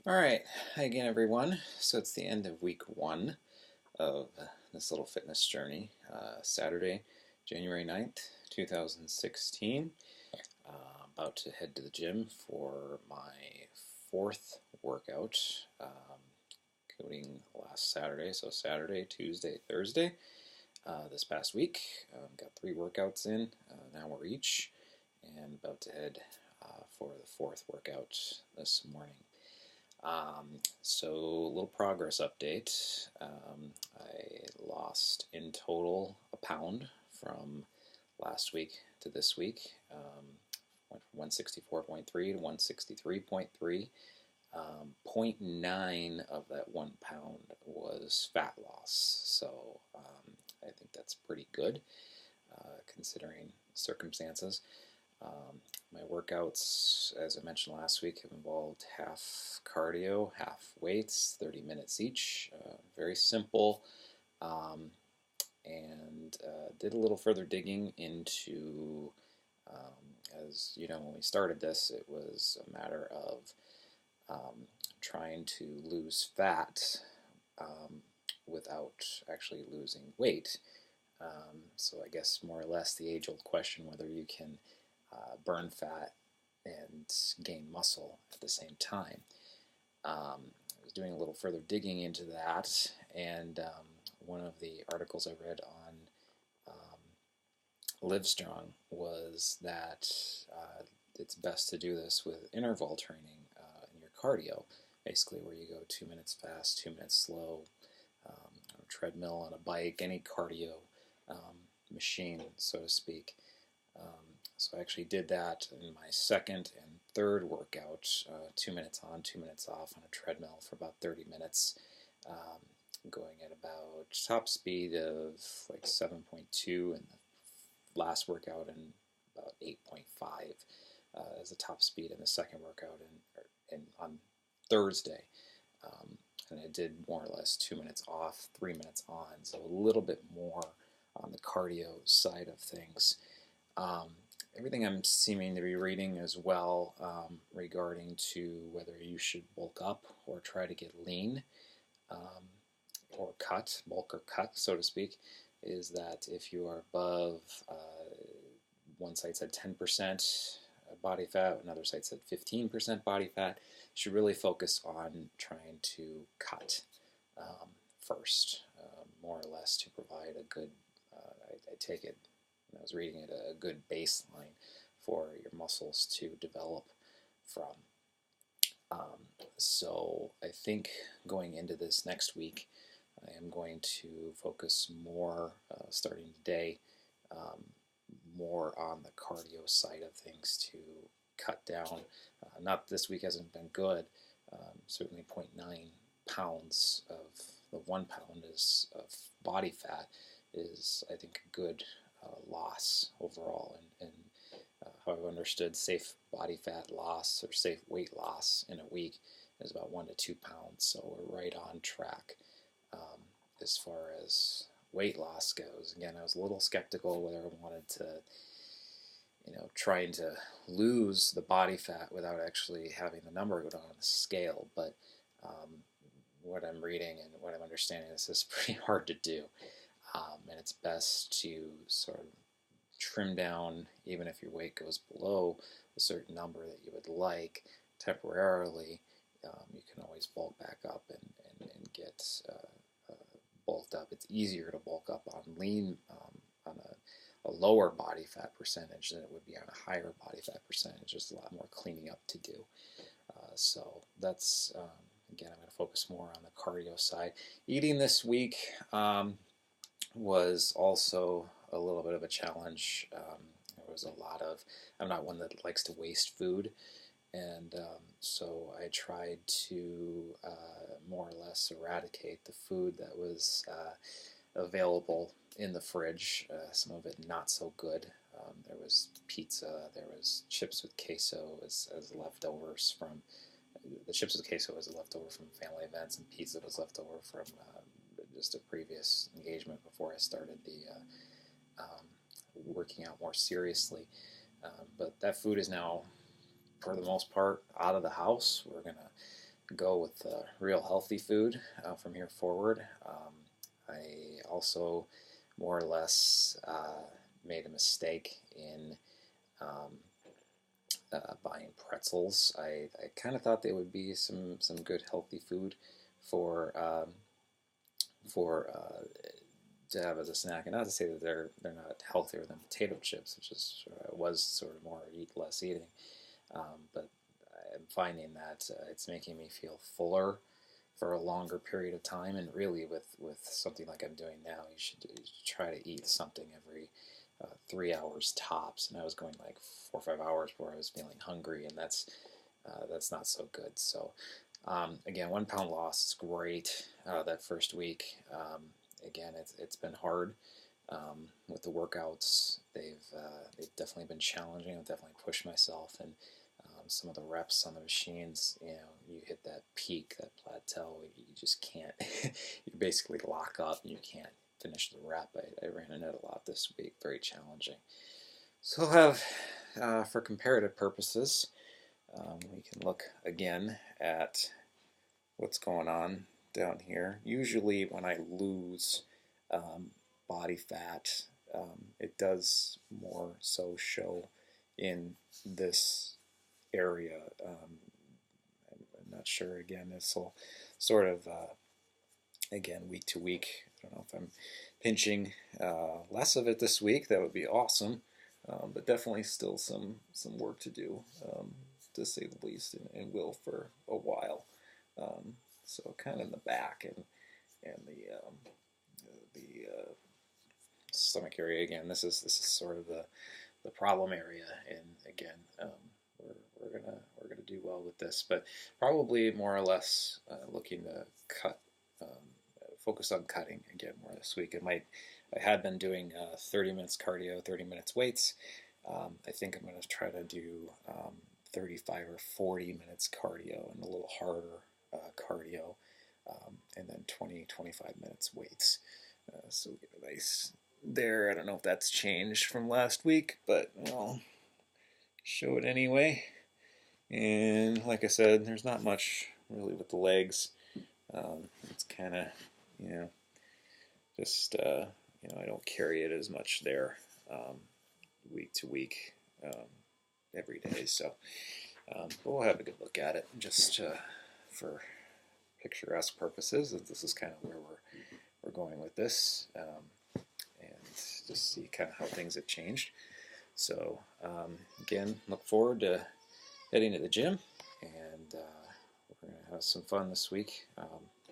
All right, hi again, everyone. So it's the end of week one of this little fitness journey. Saturday, January 9th, 2016. About to head to the gym for my fourth workout, including last Saturday. So Saturday, Tuesday, Thursday. This past week, got three workouts in, an hour each, and about to head for the fourth workout this morning. So a little progress update. I lost in total a pound from last week to this week. Went from 164.3 to 163.3. 0.9 of that 1 pound was fat loss. So I think that's pretty good considering circumstances. My workouts, as I mentioned last week, have involved half cardio, half weights, 30 minutes each. Very simple. Um, and did a little further digging into, as you know, when we started this, it was a matter of trying to lose fat without actually losing weight. So I guess more or less the age-old question whether you can burn fat and gain muscle at the same time. I was doing a little further digging into that, and one of the articles I read on Livestrong was that it's best to do this with interval training in your cardio, basically where you go 2 minutes fast, 2 minutes slow, on a treadmill, on a bike, any cardio machine, so to speak. So I actually did that in my second and third workout, 2 minutes on, 2 minutes off on a treadmill for about 30 minutes, going at about top speed of like 7.2 in the last workout and about 8.5 as the top speed in the second workout on Thursday. Um, and I did more or less 2 minutes off, 3 minutes on, so a little bit more on the cardio side of things. Um, Everything I'm seeming to be reading as well regarding to whether you should bulk up or try to get lean um, or cut, bulk or cut, so to speak, is that if you are above, one site said 10% body fat, another site said 15% body fat, you should really focus on trying to cut first, more or less to provide a good, I take it, when I was reading it, a good baseline for your muscles to develop from. So I think going into this next week, I am going to focus more, starting today, um, more on the cardio side of things to cut down. Not this week hasn't been good. Certainly 0.9 pounds of the 1 pound is of body fat is, I think, a good loss overall. And how I've understood safe body fat loss or safe weight loss in a week is about 1 to 2 pounds. So we're right on track as far as weight loss goes. Again, I was a little skeptical whether I wanted to, trying to lose the body fat without actually having the number go down on the scale. But what I'm reading and what I'm understanding is this is pretty hard to do. And it's best to sort of trim down, even if your weight goes below a certain number that you would like temporarily. You can always bulk back up and get bulked up. It's easier to bulk up on lean, on a lower body fat percentage than it would be on a higher body fat percentage. There's a lot more cleaning up to do. So that's, again, I'm going to focus more on the cardio side. Eating this week was also a little bit of a challenge. There was a lot of, I'm not one that likes to waste food, and so I tried to more or less eradicate the food that was available in the fridge. Some of it not so good. There was pizza, there was chips with queso as leftovers from, the chips with queso was a leftover from family events, and pizza was leftover from just a previous engagement before I started the working out more seriously. But that food is now, for the most part, out of the house. We're going to go with real healthy food from here forward. I also more or less made a mistake in um, buying pretzels. I kind of thought they would be some good healthy food for for to have as a snack, and not to say that they're not healthier than potato chips, which is was sort of more eat less eating, but I'm finding that it's making me feel fuller for a longer period of time. And really, with something like I'm doing now, you should try to eat something every 3 hours tops. And I was going like 4 or 5 hours before I was feeling hungry, and that's not so good. So again, 1 pound loss is great that first week. Again, it's been hard with the workouts. They've definitely been challenging. I've definitely pushed myself, and some of the reps on the machines, you hit that peak, that plateau, you just can't, you basically lock up and you can't finish the rep. I ran in it a lot this week, very challenging. So I'll have, for comparative purposes, we can look again at what's going on down here. Usually when I lose body fat, it does more so show in this area. I'm not sure. Again, this will sort of, again, week to week. I don't know if I'm pinching less of it this week. That would be awesome. But definitely still some work to do, to say the least, and will for a while. So kind of in the back and the stomach area. Again, this is sort of the problem area, and again, we're gonna do well with this, but probably more or less looking to cut, focus on cutting again more this week. I had been doing 30 minutes cardio, 30 minutes weights. I think I'm going to try to do 35 or 40 minutes cardio and a little harder cardio, and then 20-25 minutes weights. So we get a nice there. I don't know if that's changed from last week, but I'll show it anyway. And like I said, there's not much really with the legs. It's kind of, just, I don't carry it as much there week to week every day. So we'll have a good look at it just for picturesque purposes. This is kind of where we're going with this, and just see kind of how things have changed. So again, look forward to heading to the gym, and we're going to have some fun this week.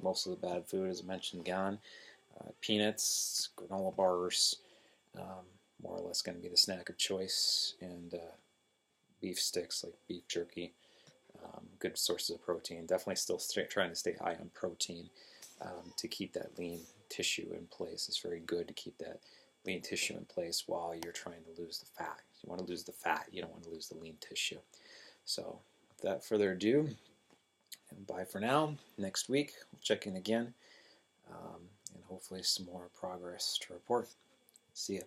Most of the bad food, as I mentioned, gone. Peanuts, granola bars, more or less going to be the snack of choice, and beef sticks like beef jerky, good sources of protein. Definitely still trying to stay high on protein to keep that lean tissue in place. It's very good to keep that lean tissue in place while you're trying to lose the fat. You want to lose the fat, you don't want to lose the lean tissue. So without further ado, and bye for now. Next week, we'll check in again, and hopefully some more progress to report. See ya.